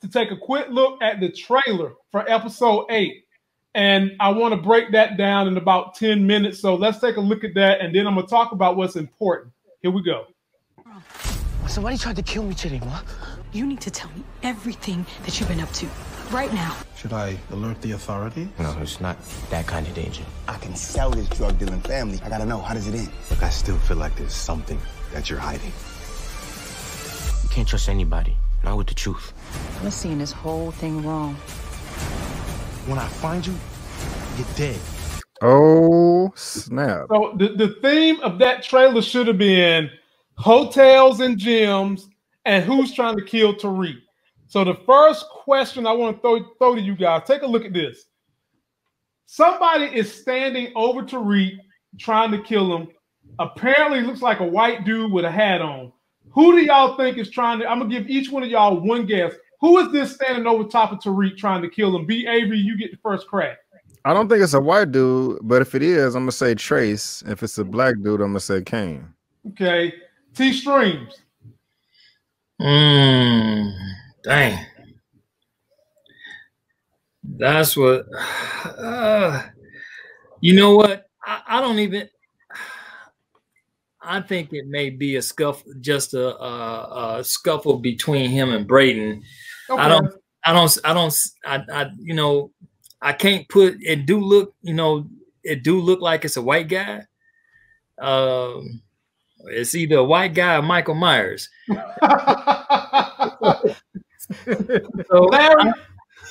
to take a quick look at the trailer for episode 8. And I want to break that down in about 10 minutes. So let's take a look at that, and then I'm going to talk about what's important. Here we go. Somebody tried to kill me today, Ma. You need to tell me everything that you've been up to right now. Should I alert the authority? No, it's not that kind of danger. I can sell this drug dealing family. I gotta know, how does it end? Look, I still feel like there's something that you're hiding. You can't trust anybody, not with the truth. We're seeing this whole thing wrong. When I find you, you're dead. Oh, snap. So the theme of that trailer should have been hotels and gyms and who's trying to kill Tariq. So the first question I want to throw to you guys, take a look at this. Somebody is standing over Tariq trying to kill him. Apparently looks like a white dude with a hat on. Who do y'all think is trying to, I'm going to give each one of y'all one guess. Who is this standing over top of Tariq trying to kill him? B. Avery, you get the first crack. I don't think it's a white dude, but if it is, I'm going to say Trace. If it's a black dude, I'm going to say Kane. Okay. T. Streams. Dang. That's what, you know what? I don't even, I think it may be a scuffle, just a scuffle between him and Braden. Okay. You know, I can't put it. Do look, you know, it do look like it's a white guy. It's either a white guy or Michael Myers. So Larry,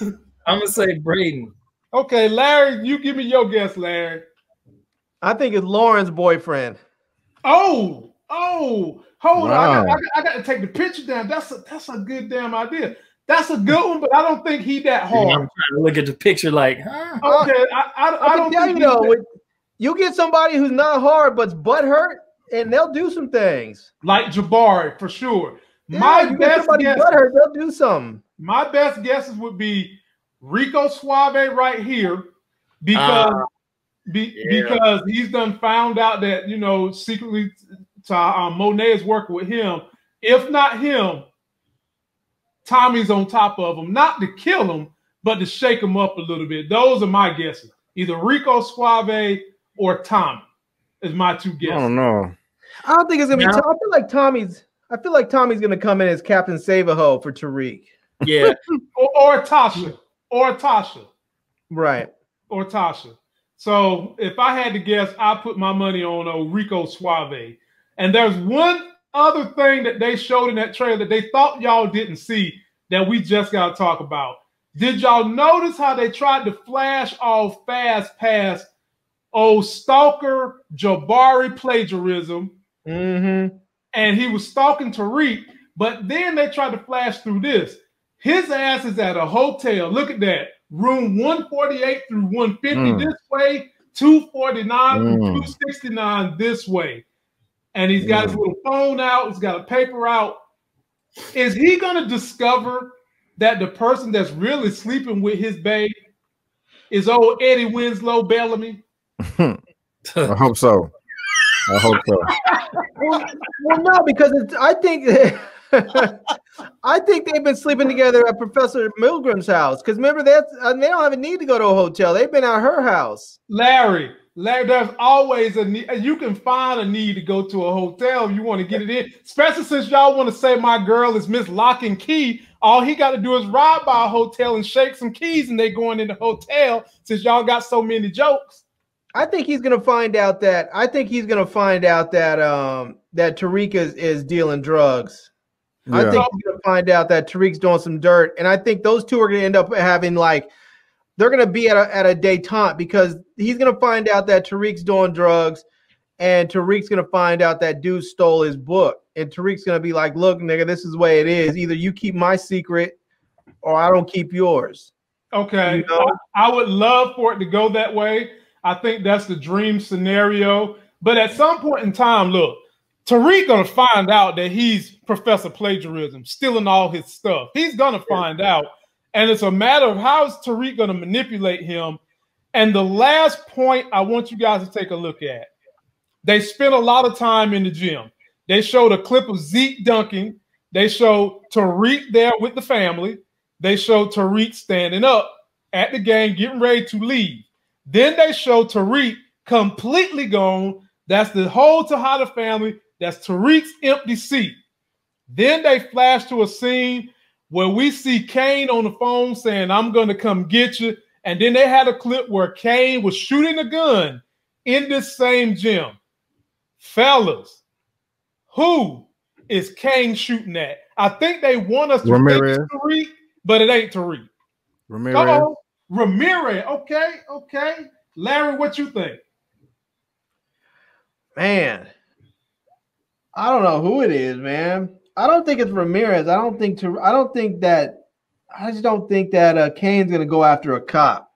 I'm gonna say Braden. Okay, Larry, you give me your guess, Larry. I think it's Lauren's boyfriend. Oh, hold on. I got to take the picture down. That's a good damn idea. That's a good one, but I don't think he that hard. I'm trying to look at the picture like, huh? Okay, I don't think you know, you get somebody who's not hard but's butt hurt, and they'll do some things. Like Jabari, for sure. Yeah, My best guess, butt hurt, they'll do something. My best guesses would be Rico Suave right here, because because he's done found out that, you know, secretly Monet is working with him. If not him, Tommy's on top of him, not to kill him, but to shake him up a little bit. Those are my guesses. Either Rico Suave or Tommy is my two guesses. I don't know. I don't think it's gonna be. I feel like Tommy's gonna come in as Captain Save-A-Ho for Tariq. Yeah, or Tasha, right? Or Tasha. So if I had to guess, I put my money on Rico Suave. And there's one other thing that they showed in that trailer that they thought y'all didn't see that we just got to talk about. Did y'all notice how they tried to flash off fast past old stalker Jabari plagiarism? Mm-hmm. And he was stalking Tariq, but then they tried to flash through this. His ass is at a hotel. Look at that. Room 148 through 150 this way, 249 through 269 this way. And he's got his little phone out. He's got a paper out. Is he going to discover that the person that's really sleeping with his babe is old Eddie Winslow Bellamy? I hope so. I hope so. well, no, because I think they've been sleeping together at Professor Milgram's house. Because remember, they don't have a need to go to a hotel. They've been at her house. Larry, there's always a need. You can find a need to go to a hotel if you want to get it in. Especially since y'all want to say my girl is Miss Lock and Key. All he got to do is ride by a hotel and shake some keys, and they going in the hotel. Since y'all got so many jokes, I think he's gonna find out that. That Tariq is dealing drugs. Yeah. I think he's gonna find out that Tariq's doing some dirt, and I think those two are gonna end up having they're gonna be at a detente because he's gonna find out that Tariq's doing drugs, and Tariq's gonna find out that dude stole his book, and Tariq's gonna be like, "Look, nigga, this is the way it is. Either you keep my secret, or I don't keep yours." Okay, you know? I would love for it to go that way. I think that's the dream scenario. But at some point in time, look, Tariq gonna find out that he's Professor Plagiarism, stealing all his stuff. He's gonna find out. And it's a matter of how is Tariq gonna manipulate him. And the last point I want you guys to take a look at. They spent a lot of time in the gym. They showed a clip of Zeke dunking. They showed Tariq there with the family. they show Tariq standing up at the game, getting ready to leave. Then they show Tariq completely gone. That's the whole Tejada family. That's Tariq's empty seat. Then they flash to a scene where we see Kane on the phone saying, I'm going to come get you. And then they had a clip where Kane was shooting a gun in this same gym. Fellas, who is Kane shooting at? I think they want us to think Tariq, but it ain't Tariq. Ramirez. Come on. Ramirez. Okay. Larry, what you think? Man, I don't know who it is, man. I don't think it's Ramirez. I just don't think that Kane's gonna go after a cop.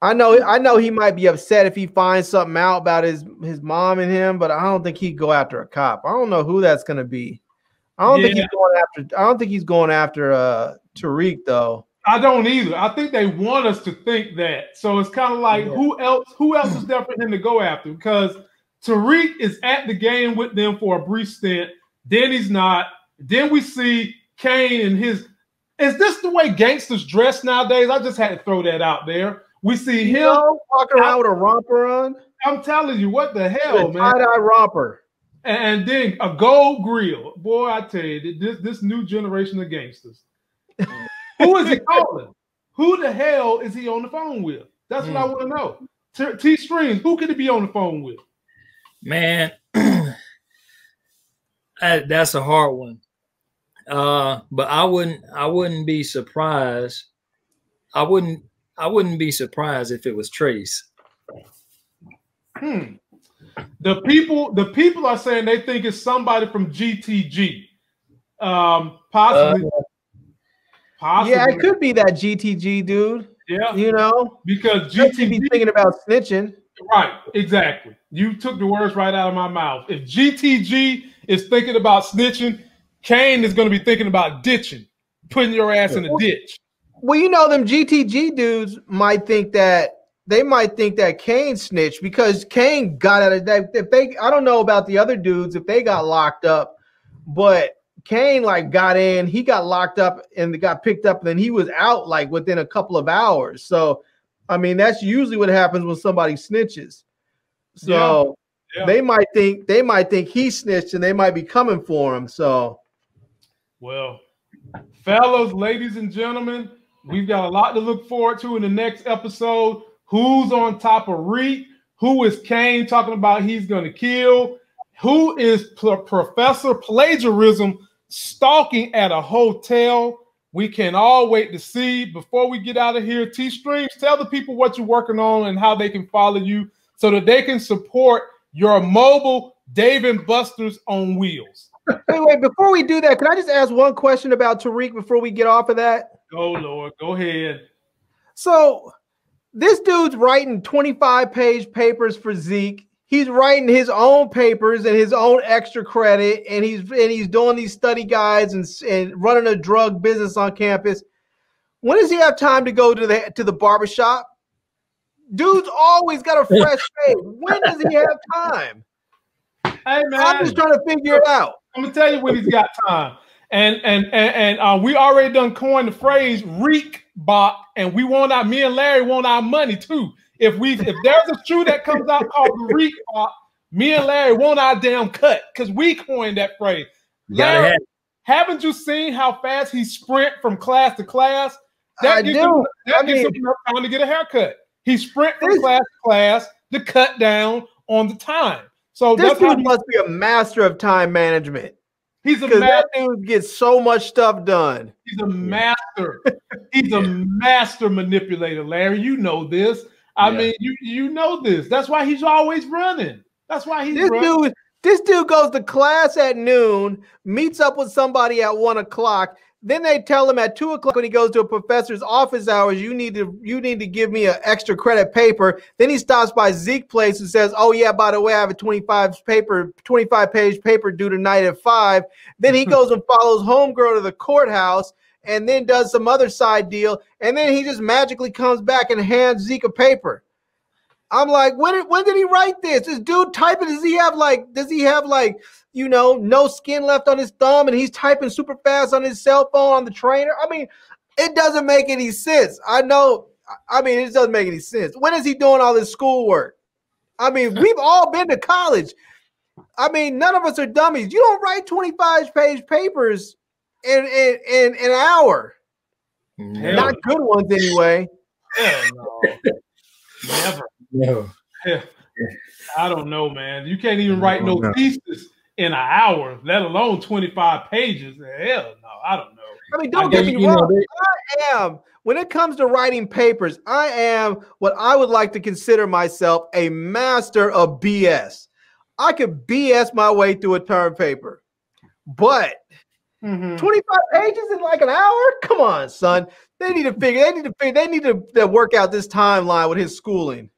I know he might be upset if he finds something out about his mom and him, but I don't think he'd go after a cop. I don't know who that's gonna be. I don't think he's going after Tariq though. I don't either. I think they want us to think that. So it's kind of like who else is there for him to go after? Because Tariq is at the game with them for a brief stint. Then he's not. Then we see Kane and his. Is this the way gangsters dress nowadays? I just had to throw that out there. We see him walking around with a romper on. I'm telling you, what the hell, man? Tie-dye romper. And then a gold grill. Boy, I tell you, this new generation of gangsters. Who is he calling? Who the hell is he on the phone with? That's what I want to know. T-Streams, who could he be on the phone with? Man, that's a hard one. But I wouldn't be surprised. I wouldn't be surprised if it was Trace. The people are saying they think it's somebody from GTG. Possibly. Yeah, it could be that GTG dude. Yeah. Because GTG be thinking about snitching. Right, exactly. You took the words right out of my mouth. If GTG is thinking about snitching, Kane is going to be thinking about ditching, putting your ass in a ditch. Well, them GTG dudes might think that Kane snitched because Kane got out of that. I don't know about the other dudes if they got locked up, but Kane got in, he got locked up and got picked up, and then he was out within a couple of hours. So, I mean, that's usually what happens when somebody snitches. So they might think he snitched and they might be coming for him. So, well, fellas, ladies and gentlemen, we've got a lot to look forward to in the next episode. Who's on top of Reek? Who is Kane talking about he's going to kill? Who is Professor Plagiarism stalking at a hotel? We can all wait to see. Before we get out of here, T-Streams, tell the people what you're working on and how they can follow you so that they can support your mobile Dave and Buster's on wheels. Wait, before we do that, can I just ask one question about Tariq before we get off of that? Oh, Lord, go ahead. So this dude's writing 25-page papers for Zeke. He's writing his own papers and his own extra credit, and he's doing these study guides and running a drug business on campus. When does he have time to go to the barbershop? Dude's always got a fresh shave. When does he have time? Hey, man, I'm just trying to figure it out. I'm gonna tell you when he's got time. And we already done coined the phrase "reek bot," and me and Larry want our money too. If there's a shoe that comes out called the Reek Pop, me and Larry want our damn cut because we coined that phrase. Larry, haven't you seen how fast he sprint from class to class? That gives him enough time to get a haircut. He sprint from class to class to cut down on the time. So this dude must be a master of time management. He's a master. That dude gets so much stuff done. He's a master. He's a master manipulator, Larry. You know this. I mean, you know this. That's why he's always running. That's why he's running. This dude goes to class at noon, meets up with somebody at 1 o'clock. Then they tell him at 2 o'clock when he goes to a professor's office hours, you need to give me an extra credit paper. Then he stops by Zeke's place and says, oh yeah, by the way, I have a 25-page paper due tonight at 5. Then he goes and follows homegirl to the courthouse and then does some other side deal. And then he just magically comes back and hands Zeke a paper. I'm like, when did he write this? This dude typing, does he have no skin left on his thumb and he's typing super fast on his cell phone on the trainer? I mean, It doesn't make any sense. I know. I mean, it just doesn't make any sense. When is he doing all this schoolwork? I mean, we've all been to college. I mean, none of us are dummies. You don't write 25-page papers in an hour. No. Not good ones anyway. Hell no. Never. No. Hell, I don't know, man. You can't even write no thesis in an hour, let alone 25 pages. Hell no, I don't know. I mean, don't get me wrong. I am, when it comes to writing papers, I am what I would like to consider myself a master of BS. I could BS my way through a term paper, but 25 pages in like an hour? Come on, son. They need to work out this timeline with his schooling.